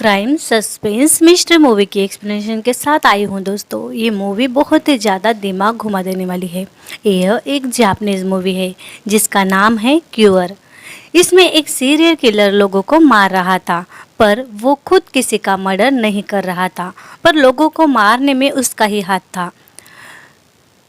Crime suspense mystery movie की explanation के साथ आई हूँ दोस्तों। ये मूवी बहुत ही ज़्यादा दिमाग घुमा देने वाली है। यह एक जापानीज मूवी है जिसका नाम है क्यूअर। इसमें एक सीरियल किलर लोगों को मार रहा था, पर वो खुद किसी का मर्डर नहीं कर रहा था, पर लोगों को मारने में उसका ही हाथ था।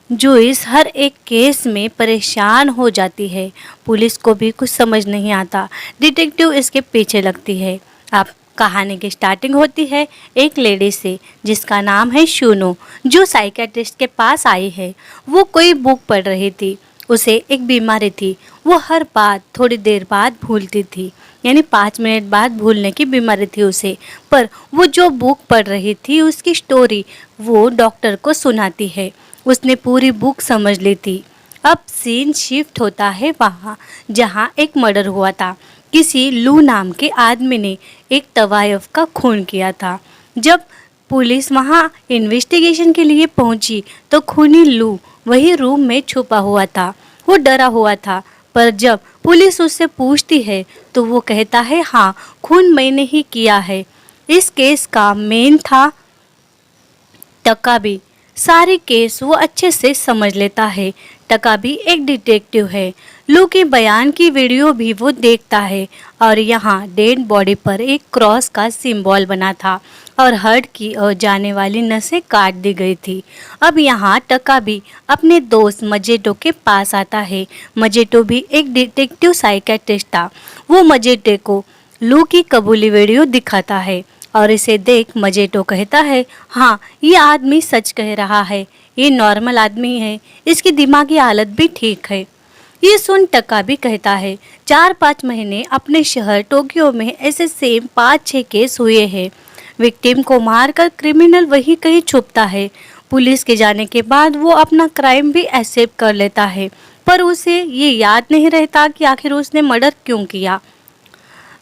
जूइस हर एक केस में परेशान हो जाती है। पुलिस को भी कुछ समझ नहीं आता। डिटेक्टिव इसके पीछे लगती है। अब कहानी की स्टार्टिंग होती है एक लेडी से जिसका नाम है शूनो, जो साइकियाट्रिस्ट के पास आई है। वो कोई बुक पढ़ रही थी। उसे एक बीमारी थी। वो हर बात थोड़ी देर बाद भूलती थी, यानी 5 मिनट बाद भूलने की बीमारी थी उसे। पर वो जो बुक पढ़ रही थी उसकी स्टोरी वो डॉक्टर को सुनाती है। उसने पूरी बुक समझ ली थी। अब सीन शिफ्ट होता है वहाँ जहाँ एक मर्डर हुआ था। किसी लू नाम के आदमी ने एक तवायफ का खून किया था। जब पुलिस वहाँ इन्वेस्टिगेशन के लिए पहुंची तो खूनी लू वही रूम में छुपा हुआ था। वो डरा हुआ था, पर जब पुलिस उससे पूछती है तो वो कहता है हाँ, खून मैंने ही किया है। इस केस का मेन था टकाबी। सारे केस वो अच्छे से समझ लेता है। टकाबी एक डिटेक्टिव है। लू के बयान की वीडियो भी वो देखता है और यहाँ डेड बॉडी पर एक क्रॉस का सिंबल बना था और हर्ट की और जाने वाली नसें काट दी गई थी। अब यहाँ टकाबी अपने दोस्त मजेटो के पास आता है। मजेटो भी एक डिटेक्टिव साइकियाट्रिस्ट था। वो मजेटो को लू की कबूली वीडियो दिखाता है और इसे देख मजेटो कहता है हाँ, ये आदमी सच कह रहा है। ये नॉर्मल आदमी है, इसकी दिमागी हालत भी ठीक है। ये सुन टकाबी कहता है 4-5 महीने अपने शहर टोक्यो में ऐसे सेम 5-6 केस हुए हैं। विक्टिम को मारकर क्रिमिनल वही कहीं छुपता है। पुलिस के जाने के बाद वो अपना क्राइम भी एक्सेप्ट कर लेता है, पर उसे ये याद नहीं रहता कि आखिर उसने मर्डर क्यों किया।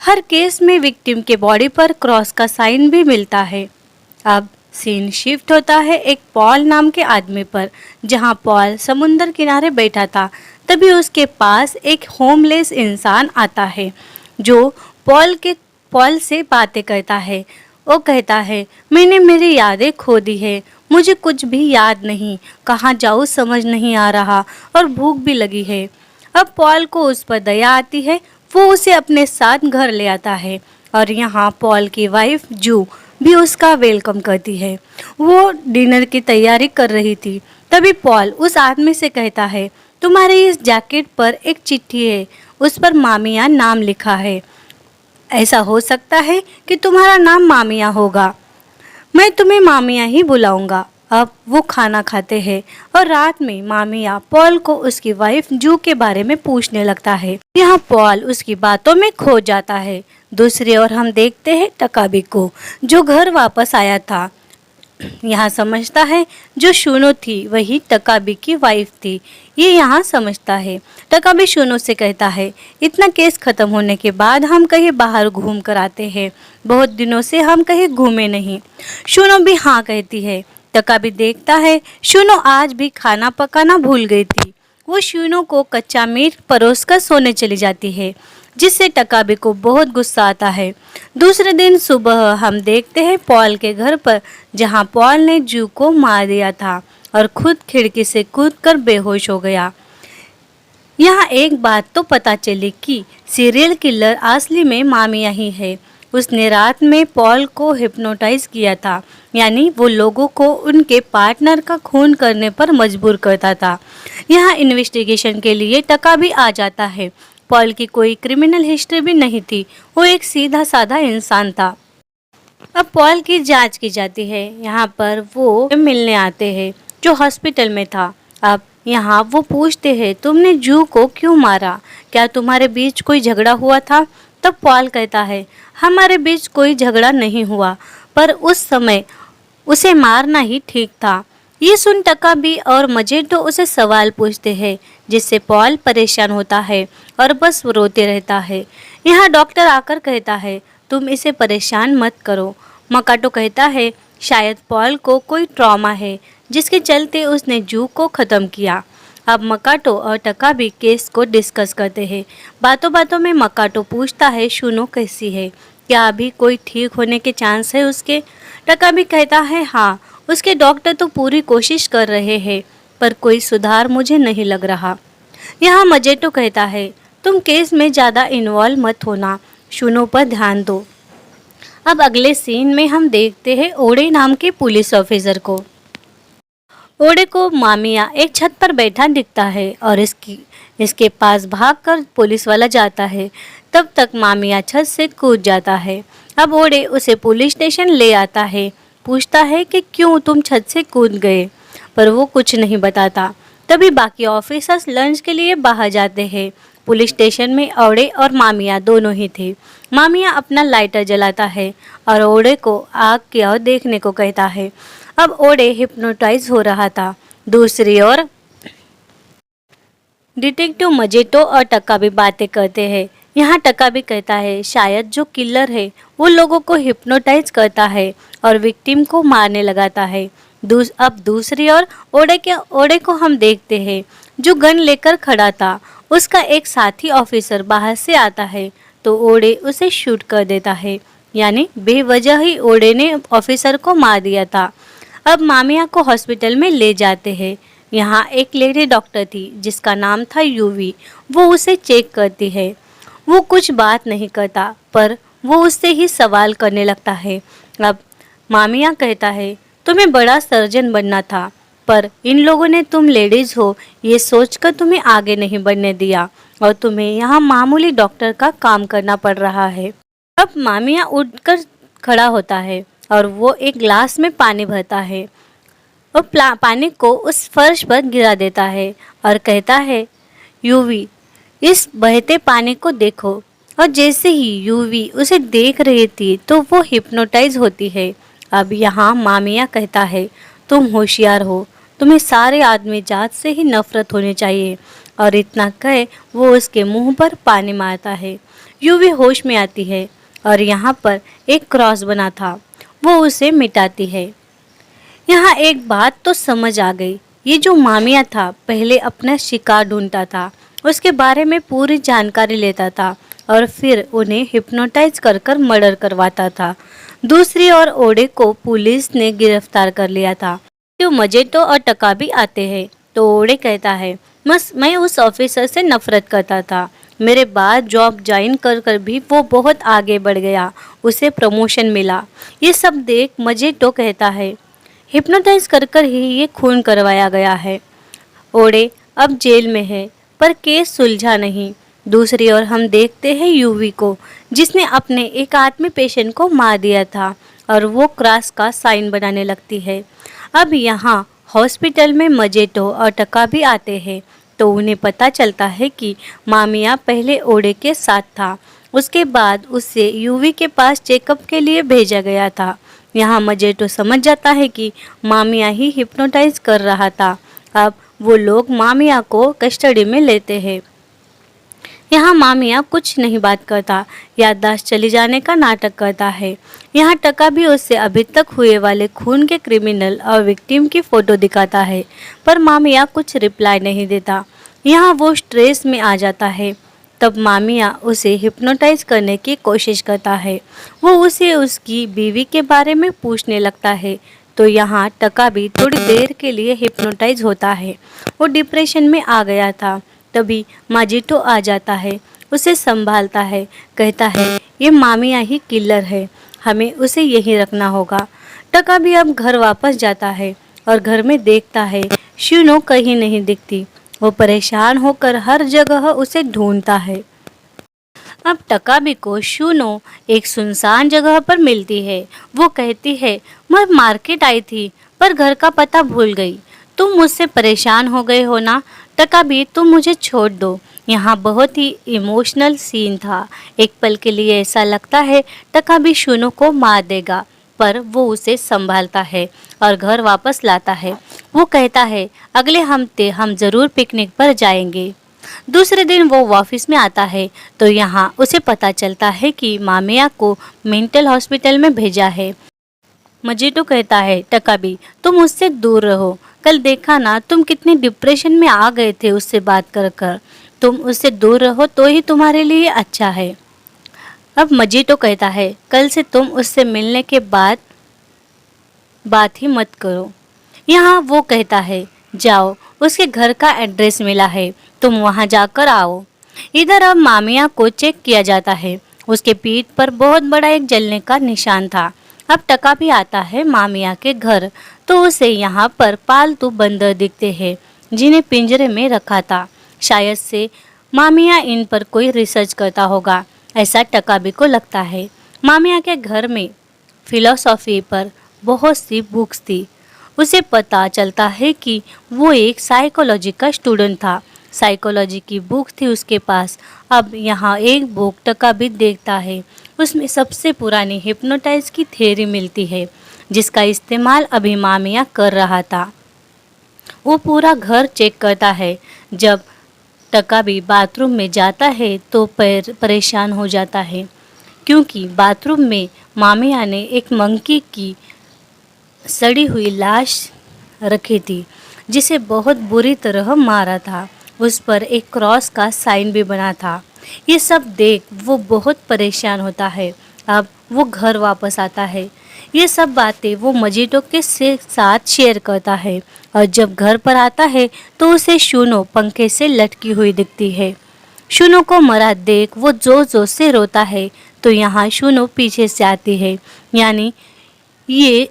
हर केस में विक्टिम के बॉडी पर क्रॉस का साइन भी मिलता है। अब सीन शिफ्ट होता है एक पॉल नाम के आदमी पर, जहां पॉल समुंदर किनारे बैठा था। तभी उसके पास एक होमलेस इंसान आता है जो पॉल से बातें करता है। वो कहता है मैंने मेरी यादें खो दी है, मुझे कुछ भी याद नहीं, कहाँ जाऊँ समझ नहीं आ रहा और भूख भी लगी है। अब पॉल को उस पर दया आती है। वो उसे अपने साथ घर ले आता है और यहाँ पॉल की वाइफ जू भी उसका वेलकम करती है। वो डिनर की तैयारी कर रही थी। तभी पॉल उस आदमी से कहता है तुम्हारे इस जैकेट पर एक चिट्ठी है, उस पर मामिया नाम लिखा है। ऐसा हो सकता है कि तुम्हारा नाम मामिया होगा। मैं तुम्हें मामिया ही बुलाऊंगा। अब वो खाना खाते हैं और रात में मामिया पॉल को उसकी वाइफ जू के बारे में पूछने लगता है। यहाँ पॉल उसकी बातों में खो जाता है। दूसरी ओर हम देखते हैं टकाबी को, जो घर वापस आया था। यहाँ समझता है जो शूनो थी वही टकाबी की वाइफ थी। ये यहाँ समझता है। टकाबी शूनो से कहता है इतना केस खत्म होने के बाद हम कहीं बाहर घूम कर आते हैं, बहुत दिनों से हम कहीं घूमे नहीं। शूनो भी हाँ कहती है। टकाबी देखता है शूनो आज भी खाना पकाना भूल गई थी। वो शूनो को कच्चा मीट परोस कर सोने चली जाती है, जिससे टकाबी को बहुत गुस्सा आता है। दूसरे दिन सुबह हम देखते हैं पॉल के घर पर, जहां पॉल ने जू को मार दिया था और खुद खिड़की से कूदकर बेहोश हो गया। यहाँ एक बात तो पता चली कि सीरियल किलर असली में मामिया ही है। उसने रात में पॉल को हिप्नोटाइज किया था, यानी वो लोगों को उनके पार्टनर का खून करने पर मजबूर करता था। यहाँ इन्वेस्टिगेशन के लिए टकाबी आ जाता है। पॉल की कोई क्रिमिनल हिस्ट्री भी नहीं थी, वो एक सीधा साधा इंसान था। अब पॉल की जांच की जाती है। यहाँ पर वो मिलने आते हैं जो हॉस्पिटल में था। अब यहाँ वो पूछते हैं तुमने जू को क्यों मारा, क्या तुम्हारे बीच कोई झगड़ा हुआ था? तब पॉल कहता है हमारे बीच कोई झगड़ा नहीं हुआ, पर उस समय उसे मारना ही ठीक था। ये सुन टकाबी और मजेटो उसे सवाल पूछते हैं, जिससे पॉल परेशान होता है और बस रोते रहता है। यहाँ डॉक्टर आकर कहता है तुम इसे परेशान मत करो। मकाटो कहता है शायद पॉल को कोई ट्रॉमा है जिसके चलते उसने जू को ख़त्म किया। अब मकाटो और टकाबी केस को डिस्कस करते हैं। बातों बातों में मकाटो पूछता है शूनो कैसी है। क्या अभी कोई ठीक होने के चांस है उसके? टकाबी कहता है हाँ, उसके डॉक्टर तो पूरी कोशिश कर रहे हैं, पर कोई सुधार मुझे नहीं लग रहा। यहाँ मजेटो कहता है, तुम केस में ज़्यादा इन्वॉल्व मत होना, शुनो पर ध्यान दो। अब अगले सीन में हम देखते हैं ओडे नाम के पुलिस ऑफिसर को। ओडे को मामिया एक छत पर बैठा दिखता है और इसके पास भागकर पुलिस वाला जाता है। तब तक मामिया छत से कूद जाता है। अब ओडे उसे पुलिस स्टेशन ले आता है, पूछता है कि क्यों तुम छत से कूद गए, पर वो कुछ नहीं बताता। तभी बाकी ऑफिसर्स लंच के लिए बाहर जाते हैं। पुलिस स्टेशन में ओडे और मामिया दोनों ही थे। मामिया अपना लाइटर जलाता है और ओडे को आग की ओर देखने को कहता है। अब ओडे हिप्नोटाइज हो रहा था। दूसरी ओर डिटेक्टिव मजेटो और टक्का भी बातें करते हैं। यहाँ टक्का भी कहता है शायद जो किलर है वो लोगों को हिप्नोटाइज करता है और विक्टिम को मारने लगाता है। अब दूसरी ओर ओडे को हम देखते हैं जो गन लेकर खड़ा था। उसका एक साथी ऑफिसर बाहर से आता है तो ओडे उसे शूट कर देता है, यानी बेवजह ही ओडे ने ऑफिसर को मार दिया था। अब मामिया को हॉस्पिटल में ले जाते हैं। यहाँ एक लेडी डॉक्टर थी जिसका नाम था यूवी। वो उसे चेक करती है। वो कुछ बात नहीं करता, पर वो उससे ही सवाल करने लगता है। अब मामिया कहता है तुम्हें बड़ा सर्जन बनना था, पर इन लोगों ने तुम लेडीज हो ये सोचकर तुम्हें आगे नहीं बढ़ने दिया और तुम्हें यहाँ मामूली डॉक्टर का काम करना पड़ रहा है। अब मामिया उठकर खड़ा होता है और वो एक ग्लास में पानी भरता है और पानी को उस फर्श पर गिरा देता है और कहता है यूवी इस बहते पानी को देखो। और जैसे ही यूवी उसे देख रही थी तो वो हिप्नोटाइज होती है। अब यहाँ मामिया कहता है तुम होशियार हो, तुम्हें सारे आदमी जात से ही नफरत होनी चाहिए। और इतना कहे वो उसके मुंह पर पानी मारता है। यूवी होश में आती है और यहाँ पर एक क्रॉस बना था, वो उसे मिटाती है। यहाँ एक बात तो समझ आ गई, ये जो मामिया था पहले अपना शिकार ढूंढता था, उसके बारे में पूरी जानकारी लेता था और फिर उन्हें हिप्नोटाइज कर कर मर्डर करवाता था। दूसरी ओर ओडे को पुलिस ने गिरफ्तार कर लिया था। तो मजेटो और टका भी आते हैं तो ओडे कहता है मैं उस ऑफिसर से नफरत करता था, मेरे बाद जॉब ज्वाइन कर कर भी वो बहुत आगे बढ़ गया, उसे प्रमोशन मिला। ये सब देख मजेटो कहता है हिप्नोटाइज कर कर ही ये खून करवाया गया है। ओडे अब जेल में है पर केस सुलझा नहीं। दूसरी ओर हम देखते हैं यूवी को जिसने अपने एक आदमी पेशेंट को मार दिया था और वो क्रॉस का साइन बनाने लगती है। अब यहाँ हॉस्पिटल में मजेटो और टका भी आते हैं तो उन्हें पता चलता है कि मामिया पहले ओडे के साथ था, उसके बाद उसे यूवी के पास चेकअप के लिए भेजा गया था। यहाँ मजेटो समझ जाता है कि मामिया ही हिप्नोटाइज कर रहा था। अब वो लोग मामिया को कस्टडी में लेते हैं। यहाँ मामिया कुछ नहीं बात करता, याददाश्त चली जाने का नाटक करता है। यहाँ टका भी उससे अभी तक हुए वाले खून के क्रिमिनल और विक्टिम की फ़ोटो दिखाता है, पर मामिया कुछ रिप्लाई नहीं देता। यहाँ वो स्ट्रेस में आ जाता है। तब मामिया उसे हिप्नोटाइज करने की कोशिश करता है। वो उसे उसकी बीवी के बारे में पूछने लगता है तो यहाँ टका भी थोड़ी देर के लिए हिप्नोटाइज होता है। वो डिप्रेशन में आ गया था। तभी माजिटो आ जाता है, उसे संभालता है, कहता है ये मामिया ही किलर है, हमें उसे यहीं रखना होगा। टका भी अब घर वापस जाता है और घर में देखता है शिनो कहीं नहीं दिखती। वो परेशान होकर हर जगह उसे ढूंढता है। अब टकाबी को शुनो एक सुनसान जगह पर मिलती है। वो कहती है मैं मार्केट आई थी पर घर का पता भूल गई, तुम मुझसे परेशान हो गए हो ना, टकाबी तुम मुझे छोड़ दो। यहाँ बहुत ही इमोशनल सीन था। एक पल के लिए ऐसा लगता है टकाबी शुनो को मार देगा, पर वो उसे संभालता है और घर वापस लाता है। वो कहता है अगले हफ्ते हम ज़रूर पिकनिक पर जाएंगे। दूसरे दिन वो ऑफिस में आता है तो यहाँ उसे पता चलता है कि मामिया को मेंटल हॉस्पिटल में भेजा है। मजेटो कहता है टकाबी तुम उससे दूर रहो, कल देखा ना तुम कितने डिप्रेशन में आ गए थे उससे बात कर कर, तुम उससे दूर रहो तो ही तुम्हारे लिए अच्छा है। अब मजीटो कहता है, कल से तुम उससे मिलने के बाद बात ही मत करो। यहाँ वो कहता है, जाओ, उसके घर का एड्रेस मिला है, तुम वहाँ जाकर आओ। इधर अब मामिया को चेक किया जाता है। उसके पीठ पर बहुत बड़ा एक जलने का निशान था। अब टका भी आता है मामिया के घर, तो उसे यहाँ पर पालतू बंदर दिखते हैं जिन्हें पिंजरे में रखा था। शायद से मामिया इन पर कोई रिसर्च करता होगा, ऐसा टकाबी को लगता है। मामिया के घर में फिलॉसफी पर बहुत सी बुक्स थी। उसे पता चलता है कि वो एक साइकोलॉजी का स्टूडेंट था। साइकोलॉजी की बुक थी उसके पास। अब यहाँ एक बुक टका भी देखता है, उसमें सबसे पुरानी हिप्नोटाइज की थ्योरी मिलती है जिसका इस्तेमाल अभी मामिया कर रहा था। वो पूरा घर चेक करता है। जब टका भी बाथरूम में जाता है तो परेशान हो जाता है, क्योंकि बाथरूम में मामिया ने एक मंकी की सड़ी हुई लाश रखी थी जिसे बहुत बुरी तरह मारा था। उस पर एक क्रॉस का साइन भी बना था। ये सब देख वो बहुत परेशान होता है। अब वो घर वापस आता है। ये सब बातें वो मजीटो के साथ शेयर करता है, और जब घर पर आता है तो उसे शूनो पंखे से लटकी हुई दिखती है। शूनो को मरा देख वो जोर जोर से रोता है, तो यहाँ शूनो पीछे से आती है। यानी ये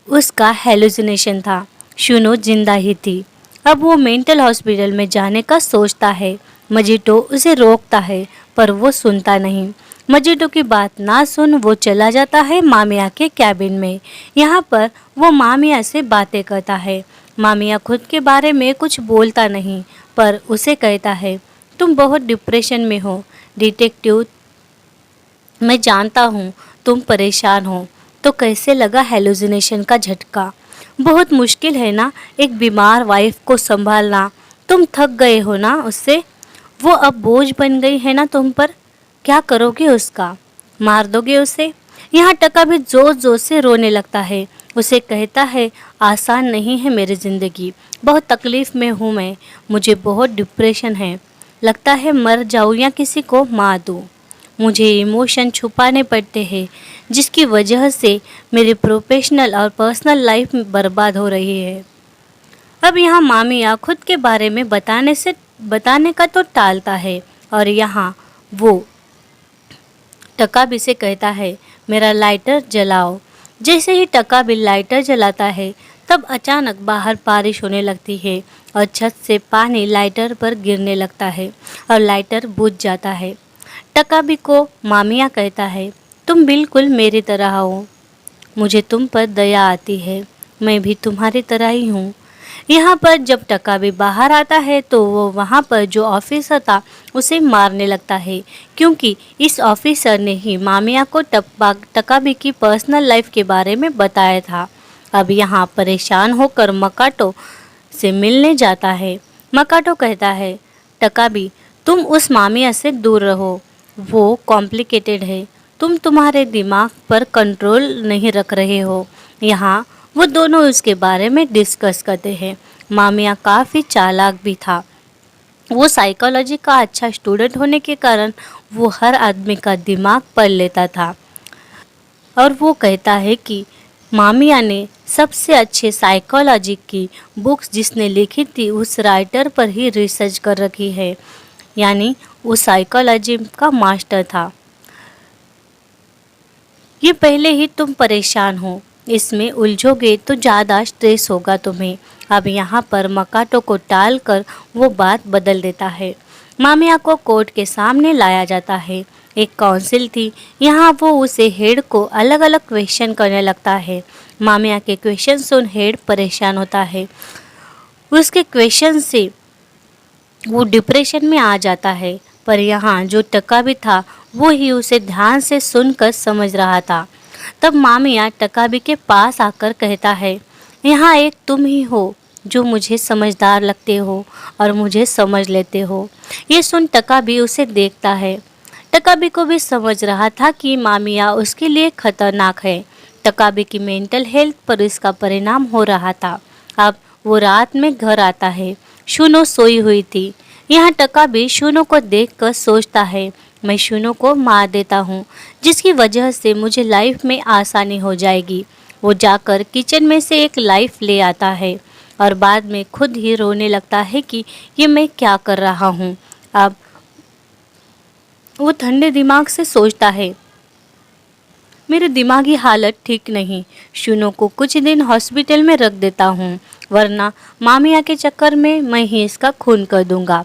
उसका हेलुसिनेशन था। शूनो जिंदा ही थी। अब वो मेंटल हॉस्पिटल में जाने का सोचता है। मजीटो उसे रोकता है, पर वो सुनता नहीं। मजीटो की बात ना सुन वो चला जाता है मामिया के कैबिन में। यहाँ पर वो मामिया से बातें करता है। मामिया खुद के बारे में कुछ बोलता नहीं, पर उसे कहता है, तुम बहुत डिप्रेशन में हो डिटेक्टिव, मैं जानता हूँ तुम परेशान हो। तो कैसे लगा हेलुसिनेशन का झटका? बहुत मुश्किल है ना एक बीमार वाइफ को संभालना। तुम थक गए हो ना उससे? वो अब बोझ बन गई है ना तुम पर? क्या करोगे उसका? मार दोगे उसे? यहाँ टका भी जोर जोर से रोने लगता है। उसे कहता है, आसान नहीं है मेरी ज़िंदगी, बहुत तकलीफ़ में हूँ मैं, मुझे बहुत डिप्रेशन है, लगता है मर जाऊँ या किसी को मार दूँ। मुझे इमोशन छुपाने पड़ते हैं जिसकी वजह से मेरी प्रोफेशनल और पर्सनल लाइफ बर्बाद हो रही है। अब यहाँ मामिया खुद के बारे में बताने का तो टालता है, और यहाँ वो टकाबी से कहता है, मेरा लाइटर जलाओ। जैसे ही टकाबी लाइटर जलाता है तब अचानक बाहर बारिश होने लगती है और छत से पानी लाइटर पर गिरने लगता है और लाइटर बुझ जाता है। टकाबी को मामिया कहता है, तुम बिल्कुल मेरी तरह हो, मुझे तुम पर दया आती है, मैं भी तुम्हारी तरह ही हूँ। यहाँ पर जब टकाबी बाहर आता है तो वो वहाँ पर जो ऑफिसर था उसे मारने लगता है, क्योंकि इस ऑफिसर ने ही मामिया को टकाबी की पर्सनल लाइफ के बारे में बताया था। अब यहाँ परेशान होकर मकाटो से मिलने जाता है। मकाटो कहता है, टकाबी तुम उस मामिया से दूर रहो, वो कॉम्प्लिकेटेड है, तुम तुम्हारे दिमाग पर कंट्रोल नहीं रख रहे हो। यहाँ वो दोनों उसके बारे में डिस्कस करते हैं। मामिया काफ़ी चालाक भी था। वो साइकोलॉजी का अच्छा स्टूडेंट होने के कारण वो हर आदमी का दिमाग पढ़ लेता था, और वो कहता है कि मामिया ने सबसे अच्छे साइकोलॉजी की बुक्स जिसने लिखी थी उस राइटर पर ही रिसर्च कर रखी है, यानी वो साइकोलॉजी का मास्टर था। ये पहले ही तुम परेशान हो, इसमें उलझोगे तो ज़्यादा स्ट्रेस होगा तुम्हें। अब यहाँ पर मकाटो को टालकर वो बात बदल देता है। मामिया को कोर्ट के सामने लाया जाता है। एक काउंसिल थी, यहाँ वो उसे हेड को अलग अलग क्वेश्चन करने लगता है। मामिया के क्वेश्चन सुन हेड परेशान होता है। उसके क्वेश्चन से वो डिप्रेशन में आ जाता है, पर यहाँ जो टकाबी था वो ही उसे ध्यान से सुनकर समझ रहा था। तब मामिया टकाबी के पास आकर कहता है, यहाँ एक तुम ही हो जो मुझे समझदार लगते हो और मुझे समझ लेते हो। ये सुन टकाबी उसे देखता है। टकाबी को भी समझ रहा था कि मामिया उसके लिए खतरनाक है। टकाबी की मेंटल हेल्थ पर इसका परिणाम हो रहा था। अब वो रात में घर आता है। शूनो सोई हुई थी। यहाँ टकाबी शूनो को देखकर सोचता है, मैं शुनू को मार देता हूँ, जिसकी वजह से मुझे लाइफ में आसानी हो जाएगी। वो जाकर किचन में से एक लाइफ ले आता है और बाद में खुद ही रोने लगता है कि ये मैं क्या कर रहा हूँ। अब वो ठंडे दिमाग से सोचता है, मेरे दिमागी हालत ठीक नहीं, शुनू को कुछ दिन हॉस्पिटल में रख देता हूँ, वरना मामिया के चक्कर में मैं ही इसका खून कर दूंगा।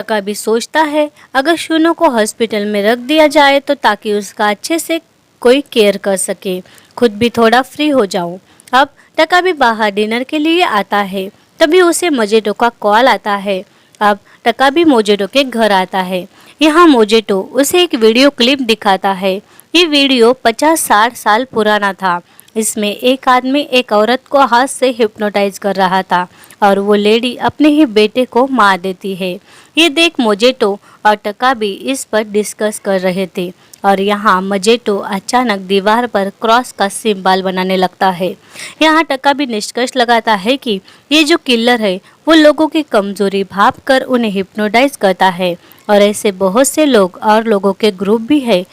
कभी सोचता है अगर शुनू को हॉस्पिटल में रख दिया जाए तो ताकि उसका अच्छे से कोई केयर कर सके, खुद भी थोड़ा फ्री हो जाऊं। अब टका भी बाहर डिनर के लिए आता है, तभी उसे मोजेटो का कॉल आता है। अब टका भी मोजेटो के घर आता है। यहाँ मोजेटो उसे एक वीडियो क्लिप दिखाता है। ये वीडियो 50-60 साल पुराना था। इसमें एक आदमी एक औरत को हाथ से हिप्नोटाइज कर रहा था और वो लेडी अपने ही बेटे को मार देती है। ये देख मोजेटो और टका भी इस पर डिस्कस कर रहे थे और यहाँ मोजेटो अचानक दीवार पर क्रॉस का सिंबल बनाने लगता है। यहाँ टका भी निष्कर्ष लगाता है कि ये जो किलर है वो लोगों की कमजोरी भाप कर उन्हें हिप्नोटाइज करता है और ऐसे बहुत से लोग और लोगों के ग्रुप भी है।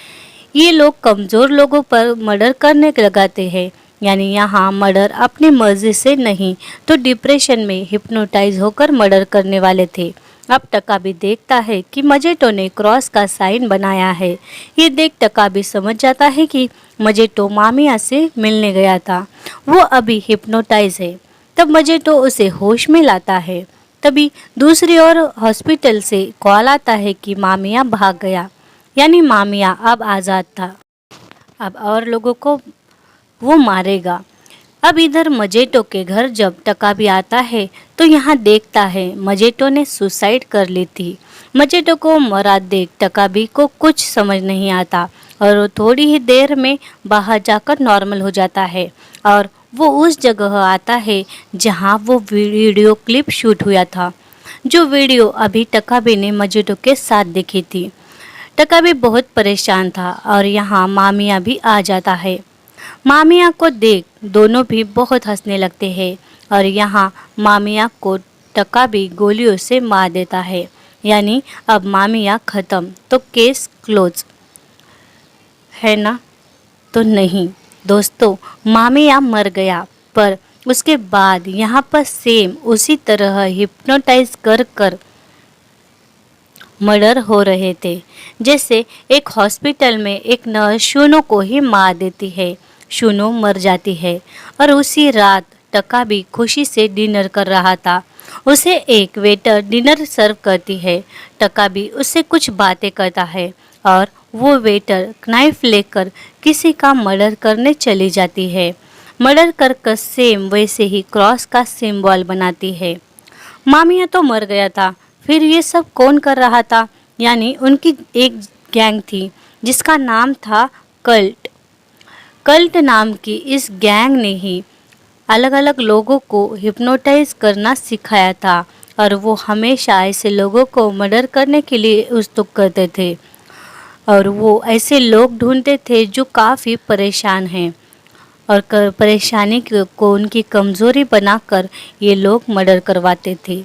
ये लोग कमज़ोर लोगों पर मर्डर करने लगाते हैं, यानी यहाँ मर्डर अपनी मर्जी से नहीं तो डिप्रेशन में हिप्नोटाइज होकर मर्डर करने वाले थे। अब टका भी देखता है कि मजेटो ने क्रॉस का साइन बनाया है। ये देख टका भी समझ जाता है कि मजेटो मामिया से मिलने गया था, वो अभी हिप्नोटाइज है। तब मजेटो उसे होश में लाता है। तभी दूसरी ओर हॉस्पिटल से कॉल आता है कि मामिया भाग गया, यानी मामिया अब आज़ाद था। अब और लोगों को वो मारेगा। अब इधर मजेटो के घर जब टका भी आता है तो यहाँ देखता है मजेटो ने सुसाइड कर ली थी। मजेटो को मरा देख टकाबी को कुछ समझ नहीं आता और वो थोड़ी ही देर में बाहर जाकर नॉर्मल हो जाता है और वो उस जगह आता है जहाँ वो वीडियो क्लिप शूट हुआ था, जो वीडियो अभी टकाबी ने मजेटो के साथ देखी थी। टका भी बहुत परेशान था और यहाँ मामिया भी आ जाता है। मामिया को देख दोनों भी बहुत हंसने लगते हैं और यहाँ मामिया को टका भी गोलियों से मार देता है, यानी अब मामिया ख़त्म तो केस क्लोज है ना। तो नहीं दोस्तों, मामिया मर गया, पर उसके बाद यहाँ पर सेम उसी तरह हिप्नोटाइज कर कर मर्डर हो रहे थे। जैसे एक हॉस्पिटल में एक नर्स शुनू को ही मार देती है, शुनू मर जाती है और उसी रात टका भी खुशी से डिनर कर रहा था। उसे एक वेटर डिनर सर्व करती है। टका भी उससे कुछ बातें करता है और वो वेटर नाइफ लेकर किसी का मर्डर करने चली जाती है। मर्डर कर सेम वैसे ही क्रॉस का सिंबल बनाती है। मामिया तो मर गया था, फिर ये सब कौन कर रहा था? यानी उनकी एक गैंग थी जिसका नाम था कल्ट। कल्ट नाम की इस गैंग ने ही अलग अलग लोगों को हिप्नोटाइज करना सिखाया था और वो हमेशा ऐसे लोगों को मर्डर करने के लिए उत्सुक करते थे और वो ऐसे लोग ढूंढते थे जो काफ़ी परेशान हैं और परेशानी को उनकी कमज़ोरी बनाकर ये लोग मर्डर करवाते थे।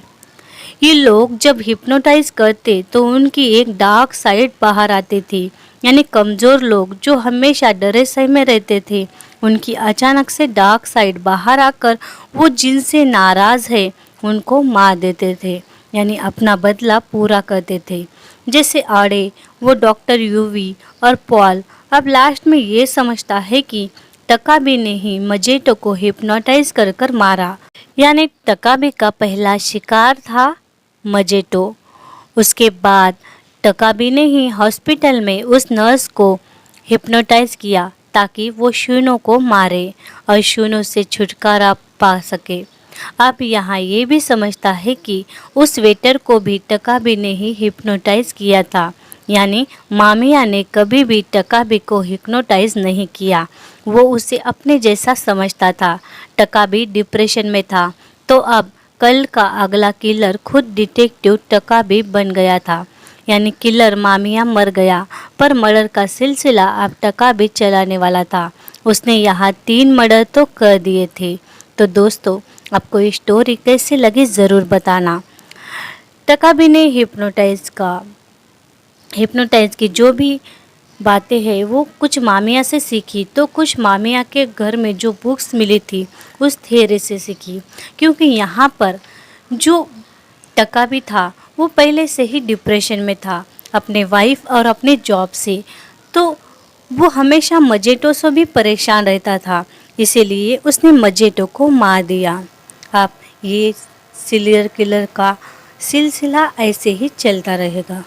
ये लोग जब हिप्नोटाइज करते तो उनकी एक डार्क साइड बाहर आती थी, यानी कमज़ोर लोग जो हमेशा डरे सही में रहते थे, उनकी अचानक से डार्क साइड बाहर आकर वो जिनसे नाराज़ है उनको मार देते थे, यानी अपना बदला पूरा करते थे। जैसे आड़े वो डॉक्टर यूवी और पॉल। अब लास्ट में ये समझता है कि टकाबी ने ही मजेटो को हिप्नोटाइज कर कर मारा, यानी टकाबी का पहला शिकार था मजेटो। उसके बाद टकाबी ने ही हॉस्पिटल में उस नर्स को हिप्नोटाइज किया ताकि वो शुनू को मारे और शुनू से छुटकारा पा सके। अब यहाँ ये भी समझता है कि उस वेटर को भी टकाबी ने ही हिप्नोटाइज किया था, यानी मामिया ने कभी भी टकाबी को हिप्नोटाइज नहीं किया, वो उसे अपने जैसा समझता था। टकाबी डिप्रेशन में था, तो अब कल का अगला किलर खुद डिटेक्टिव टकाबी बन गया था, यानी किलर मामिया मर गया पर मर्डर का सिलसिला अब टकाबी चलाने वाला था। उसने यहाँ 3 मर्डर तो कर दिए थे। तो दोस्तों, आपको ये स्टोरी कैसी लगी ज़रूर बताना। टकाबी ने हिप्नोटाइज का हिप्नोटाइज की जो भी बातें हैं वो कुछ मामिया से सीखी, तो कुछ मामिया के घर में जो बुक्स मिली थी उस थियरी से सीखी। क्योंकि यहाँ पर जो टका भी था वो पहले से ही डिप्रेशन में था अपने वाइफ और अपने जॉब से, तो वो हमेशा मजेटो से भी परेशान रहता था, इसीलिए उसने मजेटो को मार दिया। अब ये सीरियल किलर का सिलसिला ऐसे ही चलता रहेगा।